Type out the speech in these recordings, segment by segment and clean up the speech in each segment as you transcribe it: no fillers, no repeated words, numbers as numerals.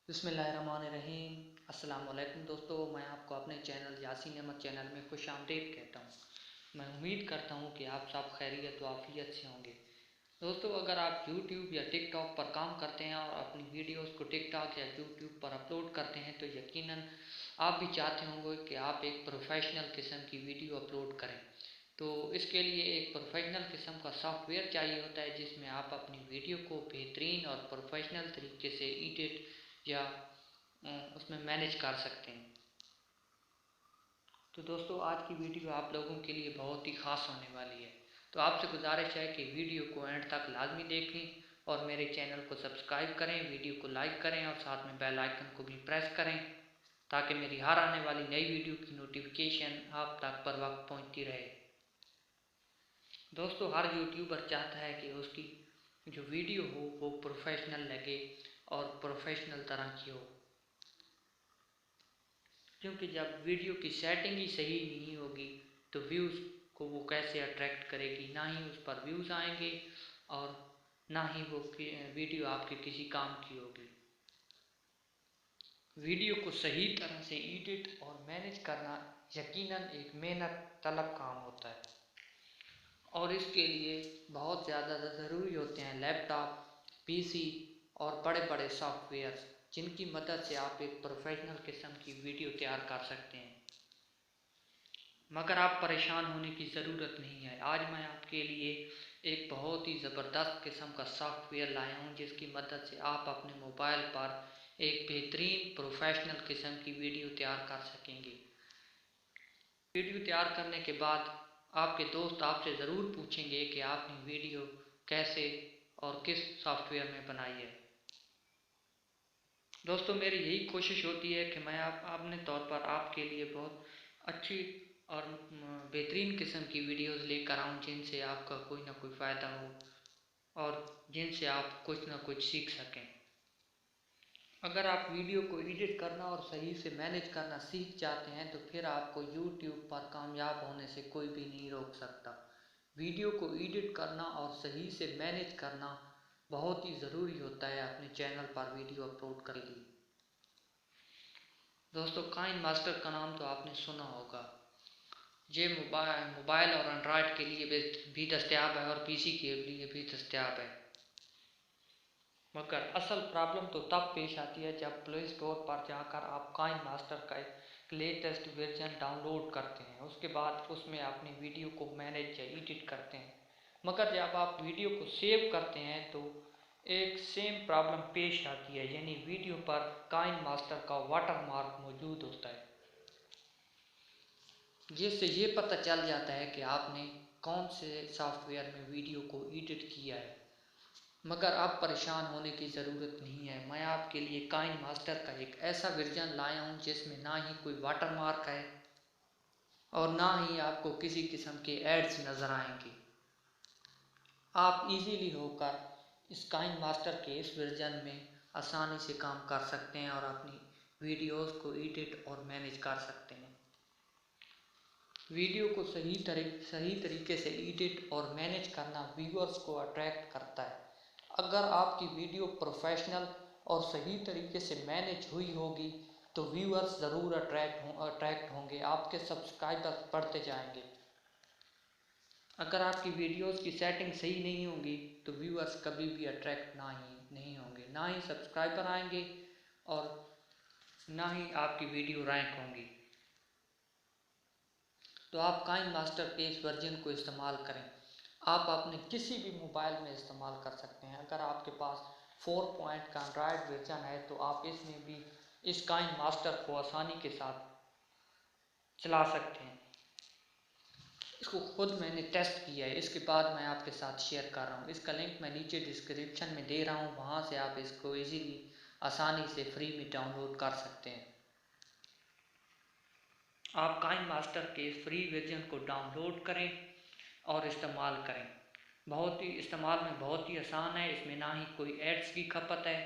बिस्मिल्लाहिर्रहमानिर्रहीम। अस्सलाम वालेकुम दोस्तों, मैं आपको अपने चैनल यासीन अहमद चैनल में खुश आमदीद कहता हूँ। मैं उम्मीद करता हूँ कि आप सब खैरियत व आफियत से होंगे। दोस्तों, अगर आप YouTube या TikTok पर काम करते हैं और अपनी वीडियोस को TikTok या YouTube पर अपलोड करते हैं तो यकीनन आप भी चाहते होंगे कि आप एक प्रोफेशनल किस्म की वीडियो अपलोड करें। तो इसके लिए एक प्रोफेशनल किस्म का सॉफ्टवेयर चाहिए होता है जिसमें आप अपनी वीडियो को बेहतरीन और प्रोफेशनल तरीके से एडिट या उसमें मैनेज कर सकते हैं। तो दोस्तों, आज की वीडियो आप लोगों के लिए बहुत ही ख़ास होने वाली है। तो आपसे गुजारिश है कि वीडियो को एंड तक लाजमी देखें और मेरे चैनल को सब्सक्राइब करें, वीडियो को लाइक करें और साथ में बेल आइकन को भी प्रेस करें ताकि मेरी हर आने वाली नई वीडियो की नोटिफिकेशन आप तक पर वक्त पहुँचती रहे। दोस्तों, हर यूट्यूबर चाहता है कि उसकी जो वीडियो हो वो प्रोफेशनल लगे और प्रोफेशनल तरह की हो, क्योंकि जब वीडियो की सेटिंग ही सही नहीं होगी तो व्यूज़ को वो कैसे अट्रैक्ट करेगी, ना ही उस पर व्यूज़ आएंगे और ना ही वो वीडियो आपके किसी काम की होगी। वीडियो को सही तरह से एडिट और मैनेज करना यकीनन एक मेहनत तलब काम होता है और इसके लिए बहुत ज़्यादा ज़रूरी होते हैं लैपटॉप, पीसी और बड़े बड़े सॉफ्टवेयर जिनकी मदद से आप एक प्रोफेशनल किस्म की वीडियो तैयार कर सकते हैं। मगर आप परेशान होने की ज़रूरत नहीं है। आज मैं आपके लिए एक बहुत ही ज़बरदस्त किस्म का सॉफ्टवेयर लाया हूँ जिसकी मदद से आप अपने मोबाइल पर एक बेहतरीन प्रोफेशनल किस्म की वीडियो तैयार कर सकेंगे। वीडियो तैयार करने के बाद आपके दोस्त आपसे ज़रूर पूछेंगे कि आपने वीडियो कैसे और किस सॉफ्टवेयर में बनाई है। दोस्तों, मेरी यही कोशिश होती है कि मैं अपने तौर पर आपके लिए बहुत अच्छी और बेहतरीन किस्म की वीडियोस लेकर आऊँ जिनसे आपका कोई ना कोई फ़ायदा हो और जिनसे आप कुछ ना कुछ सीख सकें। अगर आप वीडियो को एडिट करना और सही से मैनेज करना सीख जाते हैं तो फिर आपको YouTube पर कामयाब होने से कोई भी नहीं रोक सकता। वीडियो को एडिट करना और सही से मैनेज करना बहुत ही ज़रूरी होता है अपने चैनल पर वीडियो अपलोड कर लिए। दोस्तों, काइन मास्टर का नाम तो आपने सुना होगा। ये मोबाइल और एंड्रॉयड के लिए भी दस्तयाब है और पीसी के लिए भी दस्तयाब है। मगर असल प्रॉब्लम तो तब पेश आती है जब प्ले स्टोर पर जाकर आप काइन मास्टर का एक लेटेस्ट वर्जन डाउनलोड करते हैं। उसके बाद उसमें अपनी वीडियो को मैनेज या एडिट करते हैं। मगर जब आप वीडियो को सेव करते हैं तो एक सेम प्रॉब्लम पेश आती है, यानी वीडियो पर काइन मास्टर का वाटरमार्क मौजूद होता है, जिससे ये पता चल जाता है कि आपने कौन से सॉफ्टवेयर में वीडियो को एडिट किया है। मगर आप परेशान होने की ज़रूरत नहीं है। मैं आपके लिए काइन मास्टर का एक ऐसा वर्जन लाया हूँ जिसमें ना ही कोई वाटरमार्क है और ना ही आपको किसी किस्म के एड्स नज़र आएंगे। आप इजीली होकर इस काइन मास्टर के इस वर्जन में आसानी से काम कर सकते हैं और अपनी वीडियोस को एडिट और मैनेज कर सकते हैं। वीडियो को सही तरीके से एडिट और मैनेज करना व्यूअर्स को अट्रैक्ट करता है। अगर आपकी वीडियो प्रोफेशनल और सही तरीके से मैनेज हुई होगी तो व्यूअर्स ज़रूर अट्रैक्ट होंगे, आपके सब्सक्राइबर्स बढ़ते जाएंगे। अगर आपकी वीडियोस की सेटिंग सही नहीं होगी तो व्यूअर्स कभी भी अट्रैक्ट नहीं होंगे, ना ही सब्सक्राइबर आएंगे और ना ही आपकी वीडियो रैंक होंगी। तो आप काइन मास्टर के इस वर्जन को इस्तेमाल करें। आप अपने किसी भी मोबाइल में इस्तेमाल कर सकते हैं। अगर आपके पास 4 पॉइंट का एंड्रॉयड वर्जन है तो आप इसमें भी इस काइन मास्टर को आसानी के साथ चला सकते हैं। इसको खुद मैंने टेस्ट किया है, इसके बाद मैं आपके साथ शेयर कर रहा हूँ। इसका लिंक मैं नीचे डिस्क्रिप्शन में दे रहा हूँ, वहाँ से आप इसको इजीली आसानी से फ्री में डाउनलोड कर सकते हैं। आप काइन मास्टर के फ्री वर्जन को डाउनलोड करें और इस्तेमाल करें। इस्तेमाल में बहुत ही आसान है। इसमें ना ही कोई एड्स की खपत है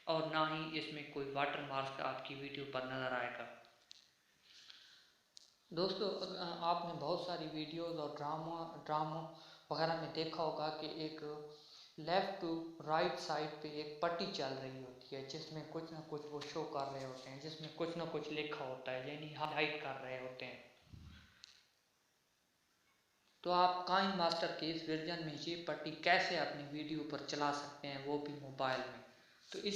और ना ही इसमें कोई वाटरमार्क आपकी वीडियो पर नज़र आएगा। दोस्तों, आपने बहुत सारी वीडियोस और ड्रामा वगैरह में देखा होगा कि एक लेफ़्ट टू राइट साइड पे एक पट्टी चल रही होती होती है जिसमें कुछ ना कुछ वो शो कर रहे होते हैं, जिसमें कुछ ना कुछ लिखा होता है, यानी हाइलाइट कर रहे होते हैं। तो आप काइन मास्टर के इस वर्जन में ये पट्टी कैसे अपनी वीडियो पर चला सकते हैं, वो भी मोबाइल में। तो इस